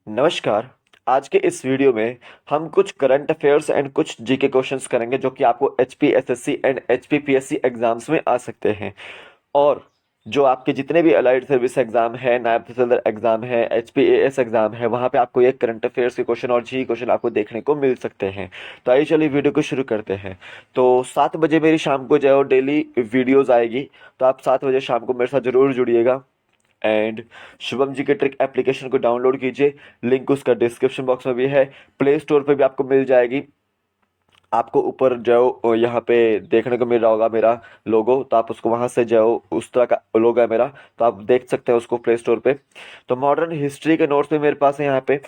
नमस्कार। आज के इस वीडियो में हम कुछ करंट अफेयर्स एंड कुछ जीके क्वेश्चंस करेंगे जो कि आपको एचपीएसएससी एंड एचपीपीएससी एग्जाम्स में आ सकते हैं। और जो आपके जितने भी अलाइड सर्विस एग्जाम है, नायब तहसीलदार एग्जाम है, एचपीएएस एग्जाम है, वहाँ पे आपको ये करंट अफेयर्स के क्वेश्चन और जी क्वेश्चन आपको देखने को मिल सकते हैं। तो आइए चलिए वीडियो को शुरू करते हैं। तो 7 बजे मेरी शाम को जो है डेली वीडियोज़ आएगी, तो आप 7 बजे शाम को मेरे साथ ज़रूर जुड़िएगा। एंड शुभम जी के ट्रिक एप्लीकेशन को डाउनलोड कीजिए, लिंक उसका डिस्क्रिप्शन बॉक्स में भी है, प्ले स्टोर पे भी आपको मिल जाएगी। आपको ऊपर जो यहाँ पे देखने को मिल रहा होगा मेरा लोगो, तो आप उसको वहाँ से जो उस तरह का लोगो है मेरा, तो आप देख सकते हैं उसको प्ले स्टोर पे। तो मॉडर्न हिस्ट्री के नोट्स भी मेरे पास है यहाँ पे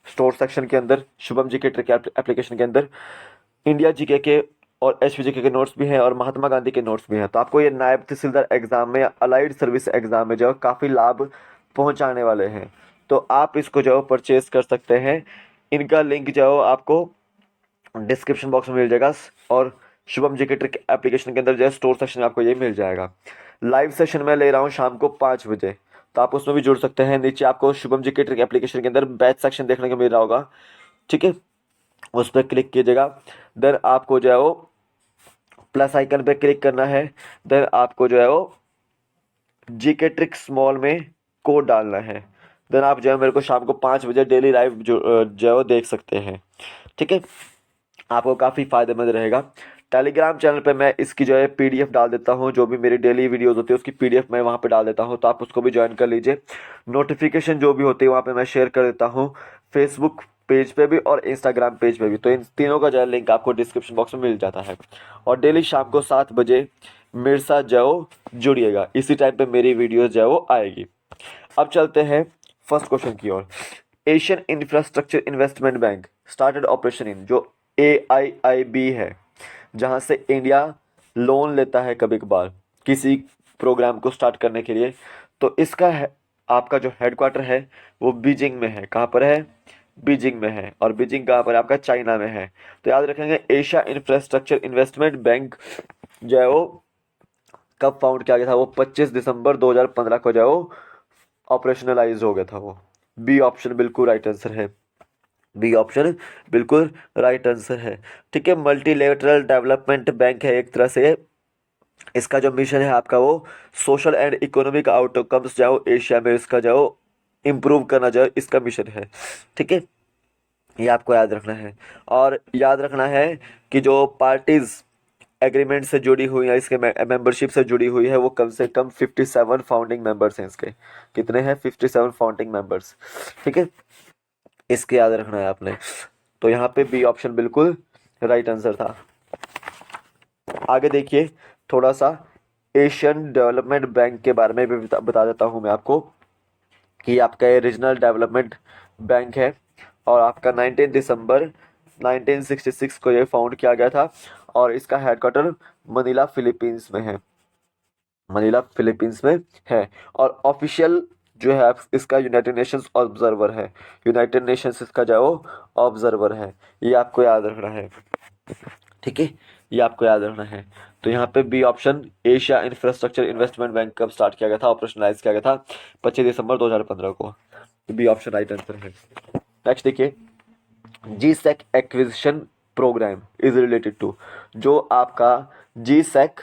स्टोर सेक्शन के अंदर, शुभम जी के ट्रिक एप्लीकेशन के अंदर। इंडिया जीके के और एचपीजीके के नोट्स भी हैं और महात्मा गांधी के नोट्स भी हैं। तो आपको ये नायब तहसीलदार एग्जाम में या अलाइड सर्विस एग्जाम में जो है काफ़ी लाभ पहुंचाने वाले हैं। तो आप इसको जो है परचेज कर सकते हैं। इनका लिंक जो है आपको डिस्क्रिप्शन बॉक्स में मिल जाएगा और शुभम जी के ट्रिक एप्लीकेशन के अंदर जो है स्टोर सेक्शन में आपको ये मिल जाएगा। लाइव सेशन में ले रहा हूँ शाम को 5 बजे, तो आप उसमें भी जुड़ सकते हैं। नीचे आपको शुभम जी के ट्रिक एप्लीकेशन के अंदर बैच सेक्शन देखने को मिल रहा होगा, ठीक है। उस पर क्लिक कीजिएगा। देन आपको जो है वो प्लस आइकन पे क्लिक करना है। देन आपको जो है वो जीके ट्रिक स्मॉल में कोड डालना है। देन आप जो है मेरे को शाम को 5 बजे डेली लाइव जो है वो देख सकते हैं, ठीक है। आपको काफ़ी फायदेमंद रहेगा। टेलीग्राम चैनल पे मैं इसकी जो है पीडीएफ डाल देता हूँ, जो भी मेरी डेली वीडियोस होती है उसकी पीडीएफ मैं वहाँ पे डाल देता हूँ, तो आप उसको भी ज्वाइन कर लीजिए। नोटिफिकेशन जो भी होती है वहाँ पे मैं शेयर कर देता हूँ, फेसबुक पेज पे भी और इंस्टाग्राम पेज पे भी। तो इन तीनों का जो है लिंक आपको डिस्क्रिप्शन बॉक्स में मिल जाता है। और डेली शाम को 7 बजे मेरे साथ जाओ जुड़िएगा, इसी टाइम पे मेरी वीडियोस जो है वो आएगी। अब चलते हैं फर्स्ट क्वेश्चन की ओर। Asian infrastructure investment bank started operation in, जो AIIB है, जहां से इंडिया लोन लेता है कभी कभार किसी प्रोग्राम को स्टार्ट करने के लिए। तो इसका है, आपका जो हेडक्वार्टर है वो बीजिंग में है। कहाँ पर है? बीजिंग में है। और बीजिंग कहाँ पर है? आपका चाइना में है। तो याद रखेंगे एशिया इंफ्रास्ट्रक्चर इन्वेस्टमेंट बैंक जो है वो कब फाउंड किया गया था? वो 25 दिसंबर 2015 को जो है वो ऑपरेशनलाइज हो गया था वो। बी ऑप्शन बिल्कुल राइट आंसर है। बी ऑप्शन बिल्कुल राइट आंसर है, ठीक है। मल्टीलेटरल डेवलपमेंट बैंक है एक तरह से। इसका जो मिशन है आपका वो सोशल एंड इकोनॉमिक आउटकम्स जाओ एशिया में इसका जाओ इम्प्रूव करना जाओ, इसका मिशन है, ठीक है। ये आपको याद रखना है। और याद रखना है कि जो पार्टीज एग्रीमेंट से जुड़ी हुई है, इसके मेंबरशिप से जुड़ी हुई है, वो कम से कम 57 फाउंडिंग मेंबर्स हैं इसके। कितने हैं? 57 फाउंडिंग मेंबर्स, ठीक है। इसके याद रखना है आपने। तो यहाँ पे बी ऑप्शन बिल्कुल राइट आंसर था। आगे देखिए थोड़ा सा एशियन डेवलपमेंट बैंक के बारे में भी बता देता हूँ मैं आपको कि आपका ये रीजनल डेवलपमेंट बैंक है और आपका 19 दिसंबर 1966 को ये फाउंड किया गया था और इसका हेडक्वार्टर मनीला फिलीपींस में है। मनीला फिलीपींस में है। और ऑफिशियल जो है इसका यूनाइटेड नेशंस ऑब्जर्वर है। यूनाइटेड नेशंस इसका जो है वो ऑब्जर्वर है। ये आपको याद रखना है, ठीक है। ये आपको याद रखना है। तो यहाँ पे B option Asia infrastructure investment bank कब स्टार्ट किया गया था, ऑपरेशनलाइज किया गया था? 25 दिसंबर 2015 को। तो बी ऑप्शन राइट आंसर है। नेक्स्ट देखिए, G sec acquisition programme is related to, जो आपका जी सैक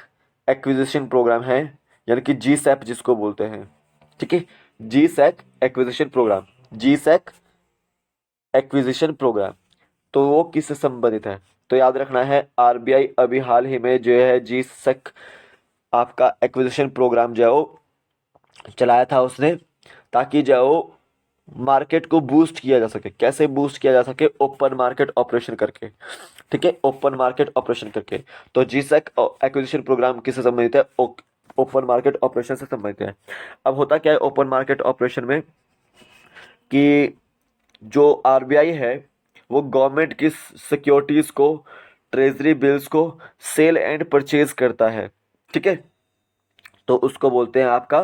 एक्विजिशन प्रोग्राम है, यानी कि जी सैप जिसको बोलते हैं, ठीक है। जी सैक एक्विजिशन प्रोग्राम, जी सैक एक्विजिशन प्रोग्राम, तो वो किससे संबंधित है? तो याद रखना है आरबीआई अभी हाल ही में जो है जी सैक आपका एक्विजिशन प्रोग्राम जो है वो चलाया था उसने, ताकि जो है वो मार्केट को बूस्ट किया जा सके। कैसे बूस्ट किया जा सके? ओपन मार्केट ऑपरेशन करके, ठीक है। ओपन मार्केट ऑपरेशन करके। तो जीसैक एक्विजिशन प्रोग्राम किससे संबंधित है? ओपन मार्केट ऑपरेशन से संबंधित है। अब होता क्या है ओपन मार्केट ऑपरेशन में कि जो आरबीआई है वो गवर्नमेंट की सिक्योरिटीज को, ट्रेजरी बिल्स को सेल एंड परचेज करता है, ठीक है। तो उसको बोलते हैं आपका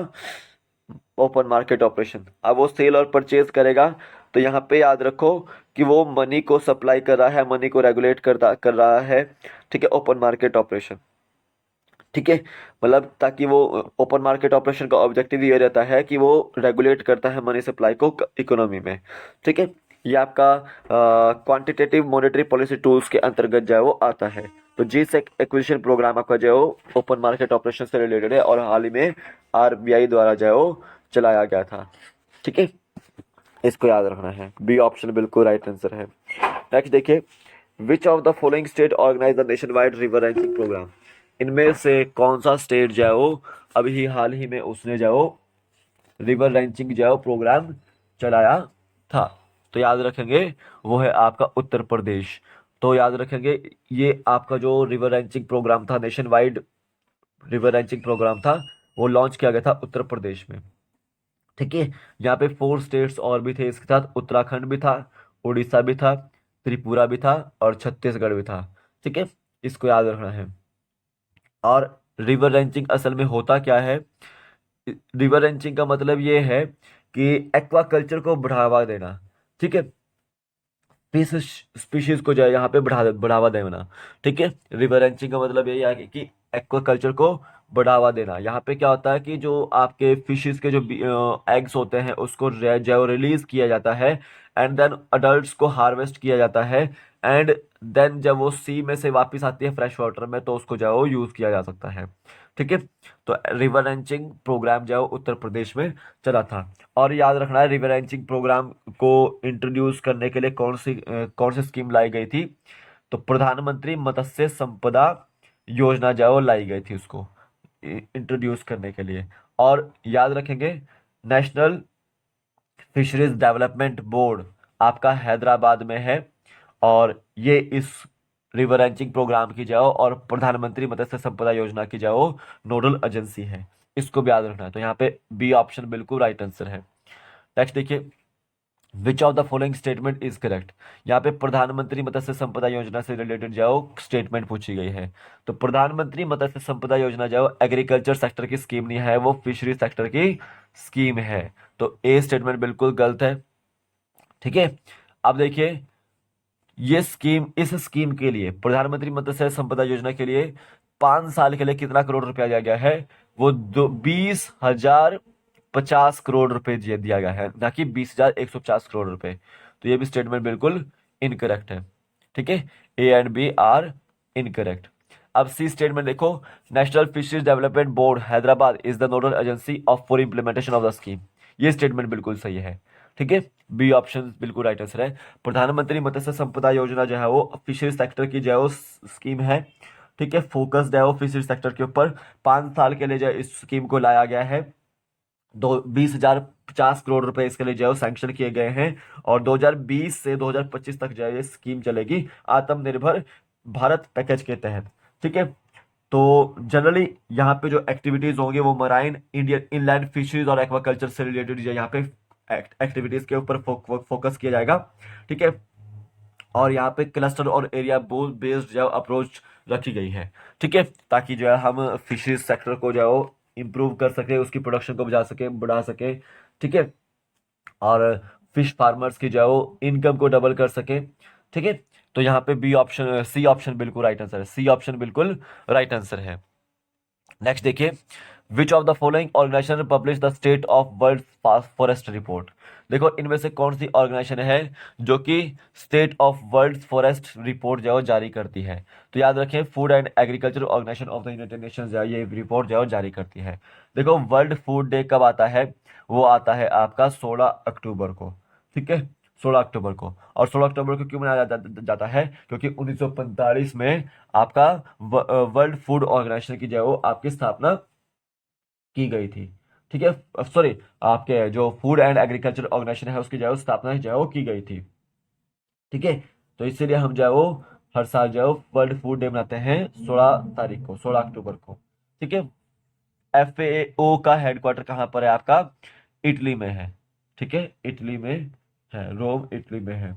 ओपन मार्केट ऑपरेशन। अब वो सेल और परचेज करेगा, तो यहाँ पे याद रखो कि वो मनी को सप्लाई कर रहा है, मनी को रेगुलेट कर रहा है, ठीक है। ओपन मार्केट ऑपरेशन, ठीक है। मतलब ताकि वो ओपन मार्केट ऑपरेशन का ऑब्जेक्टिव ये रहता है कि वो रेगुलेट करता है मनी सप्लाई को इकोनॉमी में। ठीक है। ये आपका क्वांटिटेटिव मॉनेटरी पॉलिसी टूल्स के अंतर्गत जो है वो आता है। तो जिस एक्विजिशन प्रोग्राम आपका जो है वो ओपन मार्केट ऑपरेशन से रिलेटेड है और हाल ही में आरबीआई द्वारा जो है वो चलाया गया था। ठीक है, इसको याद रखना है। बी ऑप्शन बिल्कुल राइट आंसर है। नेक्स्ट देखिए, which of the following state organize the nationwide river ranking program. इनमें से कौन सा स्टेट जो है वो अभी हाल ही में उसने जो है वो रिवर रैंकिंग जो है वो प्रोग्राम चलाया था। तो याद रखेंगे वो है आपका उत्तर प्रदेश। तो याद रखेंगे ये आपका जो रिवर रैंकिंग प्रोग्राम था, nationwide river ranking program था, वो लॉन्च किया गया था उत्तर प्रदेश में। ठीक है। यहाँ पे 4 स्टेट्स और भी थे इसके साथ, उत्तराखंड भी था, उड़ीसा भी था, त्रिपुरा भी था और छत्तीसगढ़ भी था। ठीक है, इसको याद रखना है। और रिवर रैंचिंग असल में होता क्या है? रिवर रैंचिंग का मतलब ये है कि एक्वाकल्चर को बढ़ावा देना। ठीक है, फिश स्पीशीज को जो है यहाँ पे बढ़ावा देना। ठीक है, रिवर रैंचिंग का मतलब यही है कि एक्वाकल्चर को बढ़ावा देना। यहाँ पे क्या होता है कि जो आपके फिशेस के जो एग्स होते हैं उसको जो रिलीज किया जाता है, एंड देन अडल्ट्स को हार्वेस्ट किया जाता है, एंड देन जब वो सी में से वापस आती है फ्रेश वाटर में तो उसको जो है वो यूज किया जा सकता है। ठीक है, तो रिवर रैंचिंग प्रोग्राम जो है वो उत्तर प्रदेश में चला था। और याद रखना है, रिवर रैंचिंग प्रोग्राम को इंट्रोड्यूस करने के लिए कौन सी स्कीम लाई गई थी? तो प्रधानमंत्री मत्स्य संपदा योजना जो है वो लाई गई थी उसको इंट्रोड्यूस करने के लिए। और याद रखेंगे, नेशनल फिशरीज डेवलपमेंट बोर्ड आपका हैदराबाद में है, और ये इस रिवर रैंचिंग प्रोग्राम की जाओ और प्रधानमंत्री मत्स्य संपदा योजना की जाओ नोडल एजेंसी है। इसको भी याद रखना है। तो यहाँ पे बी ऑप्शन बिल्कुल राइट आंसर है। नेक्स्ट देखिए, which of the following statement is correct. यहाँ पे प्रधानमंत्री मत्स्य संपदा योजना से रिलेटेड जाओ स्टेटमेंट पूछी गई है। तो प्रधानमंत्री मत्स्य संपदा योजना जाओ एग्रीकल्चर सेक्टर की स्कीम नहीं है, वो फिशरी सेक्टर की स्कीम है। तो ए स्टेटमेंट बिल्कुल गलत है। ठीक है, अब देखिए, ये स्कीम इस स्कीम के लिए प्रधानमंत्री मत्स्य संपदा योजना के लिए 5 साल के लिए कितना करोड़ रुपया दिया गया है? वो 20,050 करोड़ रुपए दिया गया है, ना कि 20,150 करोड़ रुपए। तो ये भी स्टेटमेंट बिल्कुल इनकरेक्ट है। ठीक है, A and B are incorrect. अब सी स्टेटमेंट देखो, national fisheries development board Hyderabad is the nodal agency of for implementation of the scheme. ये स्टेटमेंट बिल्कुल सही है। ठीक है, बी ऑप्शन बिल्कुल राइट आंसर है। प्रधानमंत्री मत्स्य संपदा योजना जो है वो फिशरी सेक्टर की जो है वो स्कीम है। ठीक है, फोकस जो है वो फिशरी सेक्टर के ऊपर 5 साल के लिए जो है इस स्कीम को लाया गया है। 20,050 करोड़ रुपए इसके लिए जो है सैंक्शन किए गए हैं, और 2020 से 2025 तक जो है ये स्कीम चलेगी आत्मनिर्भर भारत पैकेज के तहत। ठीक है, तो जनरली यहाँ पे जो एक्टिविटीज होंगे वो मराइन इंडियन इनलैंड फिशरीज और एक्वाकल्चर से रिलेटेड जो यहाँ पे एक्टिविटीज के ऊपर फोकस किया जाएगा। ठीक है, और यहाँ पे क्लस्टर और एरिया बेस्ड जो अप्रोच रखी गई है। ठीक है, ताकि जो है हम फिशरीज सेक्टर को जो है वो इम्प्रूव कर सके, उसकी प्रोडक्शन को बढ़ा सके। ठीक है, और फिश फार्मर्स की जो है वो इनकम को डबल कर सके। ठीक है, तो यहाँ पे बी ऑप्शन सी ऑप्शन बिल्कुल राइट आंसर है। सी ऑप्शन बिल्कुल राइट आंसर है। नेक्स्ट देखिए, which of the following organization publish the state of world forest report. देखो, इनमें से कौन सी ऑर्गेनाइजेशन है जो कि state of world forest report जो है वो जारी करती है? तो याद रखें, food and agriculture organization of the United Nations जो है ये रिपोर्ट जो है वो जारी करती है। देखो, वर्ल्ड फूड डे कब आता है? वो आता है आपका 16 अक्टूबर को। ठीक है, 16 अक्टूबर को। और 16 अक्टूबर को क्यों मनाया जाता है? क्योंकि 1945 में आपका वर्ल्ड फूड ऑर्गेनाइजेशन की जो है वो आपकी स्थापना की गई थी। ठीक है, सॉरी, आपके जो फूड एंड एग्रीकल्चर ऑर्गेनाइजेशन है उसकी जो है वो स्थापना जो है वो की गई थी। ठीक है, तो इसीलिए हम जो है वो हर साल जो है वो वर्ल्ड फूड डे मनाते हैं 16 तारीख को, 16 अक्टूबर को। ठीक है, FAO का हेडक्वार्टर कहाँ पर है आपका? इटली में है। ठीक है, इटली में है, रोम इटली में है,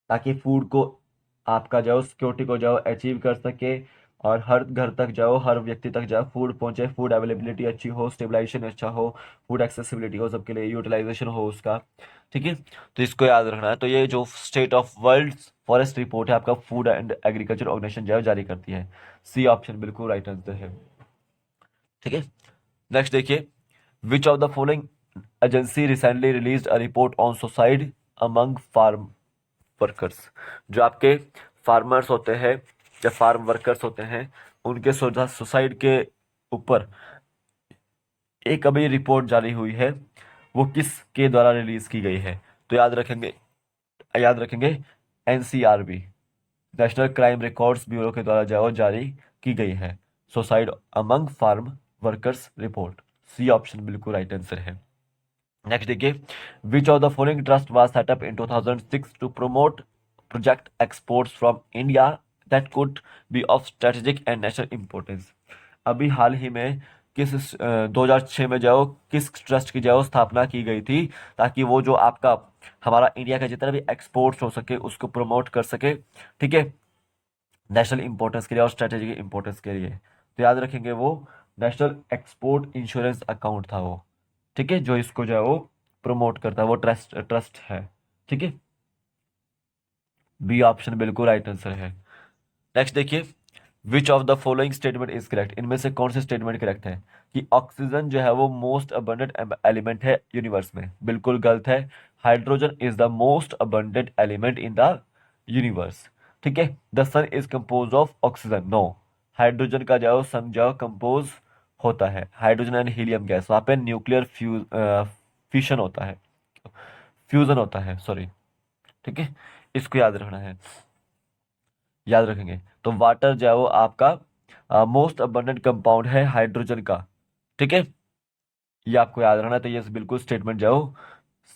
ताकि फूड को आपका जाओ सिक्योरिटी को जाओ अचीव कर सके, और हर घर तक जाओ, हर व्यक्ति तक जाओ फूड पहुंचे, फूड अवेलेबिलिटी अच्छी हो, स्टेबलाइजेशन अच्छा हो, फूड एक्सेसिबिलिटी हो सबके लिए, यूटिलाइजेशन हो उसका। ठीक है, तो इसको याद रखना है। तो ये जो state of world forest report है आपका फूड एंड एग्रीकल्चर ऑर्गेनाइजेशन जो है जारी करती है। सी ऑप्शन बिल्कुल राइट आंसर है। ठीक है। नेक्स्ट देखिए, which of the following agency recently released a report on suicide among farm workers. जो आपके फार्मर्स होते हैं या फार्म वर्कर्स होते हैं, उनके सुसाइड के ऊपर एक अभी रिपोर्ट जारी हुई है, वो किस के द्वारा रिलीज की गई है? तो याद रखेंगे NCRB, national crime records bureau के द्वारा जारी की गई है suicide among farm workers report. C option बिल्कुल राइट आंसर है। नेक्स्ट देखिए, which of the following trust was set up in 2006 to promote project exports from India that could be of strategic and national importance. अभी हाल ही में 2006 में जो किस trust की जो स्थापना की गई थी, ताकि वो जो आपका हमारा इंडिया का जितना भी एक्सपोर्ट्स हो सके उसको प्रमोट कर सके, ठीक है, नेशनल इंपॉर्टेंस के लिए और स्ट्रेटेजिक इंपॉर्टेंस के लिए। तो याद रखेंगे वो नेशनल एक्सपोर्ट इंश्योरेंस अकाउंट था वो, ठीक है, जो इसको जो है वो प्रमोट करता है, वो ट्रस्ट है, ठीक है। बी ऑप्शन बिल्कुल राइट आंसर है। नेक्स्ट देखिए, which of the following statement is correct. इनमें से कौन से स्टेटमेंट करेक्ट है कि ऑक्सीजन जो है वो मोस्ट अबंडेंट एलिमेंट है यूनिवर्स में? बिल्कुल गलत है। Hydrogen is the most abundant element in the universe, ठीक है। The sun is compose of oxygen, no. Hydrogen का जो सन जो कंपोज होता है हाइड्रोजन एंड हीलियम गैस, वहां पे न्यूक्लियर फ्यूजन होता है, फ्यूजन होता है, सॉरी, ठीक है। इसको याद रखना है, याद रखेंगे। तो वाटर जो है वो आपका मोस्ट अबंडेंट कंपाउंड है हाइड्रोजन का, ठीक है, ये आपको याद रखना है। तो ये बिल्कुल स्टेटमेंट जो है वो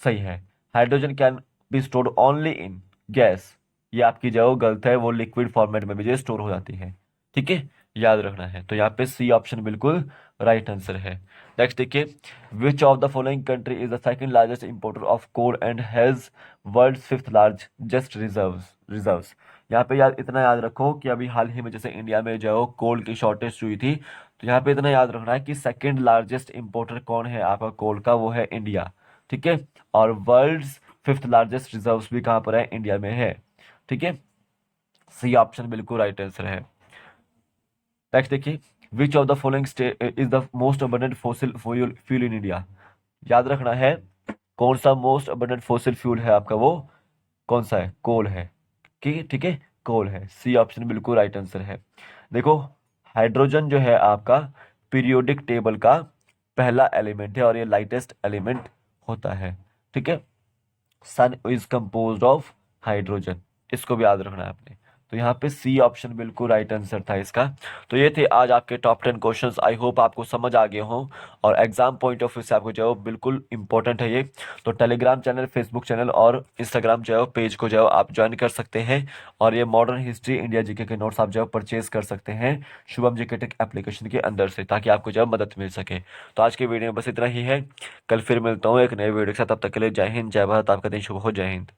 सही है। Hydrogen can be stored only in gas, ये आपकी जो है वो गलत है, वो लिक्विड फॉर्मेट में भी जो स्टोर हो जाती है, ठीक है, याद रखना है। तो यहाँ पे सी ऑप्शन बिल्कुल राइट आंसर है। नेक्स्ट देखिए, which of the following country is the second largest importer of coal and has world fifth largest reserves. यहाँ पे याद इतना याद रखो कि अभी हाल ही में जैसे इंडिया में जो कोल की शॉर्टेज हुई थी, तो यहाँ पे इतना याद रखना है कि सेकंड लार्जेस्ट इंपोर्टर कौन है आपका कोल का, वो है इंडिया, ठीक है। और वर्ल्ड फिफ्थ लार्जेस्ट रिजर्व्स भी कहाँ पर है? इंडिया में है, ठीक है। सी ऑप्शन बिल्कुल राइट आंसर है। नेक्स्ट देखिए, which of the following is the most abundant fossil fuel in India. याद रखना है कौन सा मोस्ट अबंडेंट फॉसिल फ्यूल है आपका, वो कौन सा है? कोल है, ठीक है, कोल है। सी ऑप्शन बिल्कुल राइट आंसर है। देखो, हाइड्रोजन जो है आपका पीरियोडिक टेबल का पहला एलिमेंट है और ये लाइटेस्ट एलिमेंट होता है, ठीक है। सन इज कंपोज्ड ऑफ हाइड्रोजन, इसको भी याद रखना है आपने। तो यहाँ पे सी ऑप्शन बिल्कुल राइट आंसर था इसका। तो ये थे आज आपके टॉप 10 क्वेश्चंस। आई होप आपको समझ आ गए हों और एग्जाम पॉइंट ऑफ व्यू से आपको जो है बिल्कुल इंपॉर्टेंट है ये। तो टेलीग्राम चैनल, फेसबुक चैनल और इंस्टाग्राम जो है पेज को जो है आप ज्वाइन कर सकते हैं और ये मॉडर्न हिस्ट्री इंडिया जीके के नोट्स आप जो है परचेज कर सकते हैं शुभम जीके टेक एप्लीकेशन के अंदर से, ताकि आपको जो है मदद मिल सके। तो आज के वीडियो में बस इतना ही है, कल फिर मिलता हूँ एक नए वीडियो के साथ। तब तक के लिए जय हिंद, जय भारत, आपका दिन शुभ हो, जय हिंद।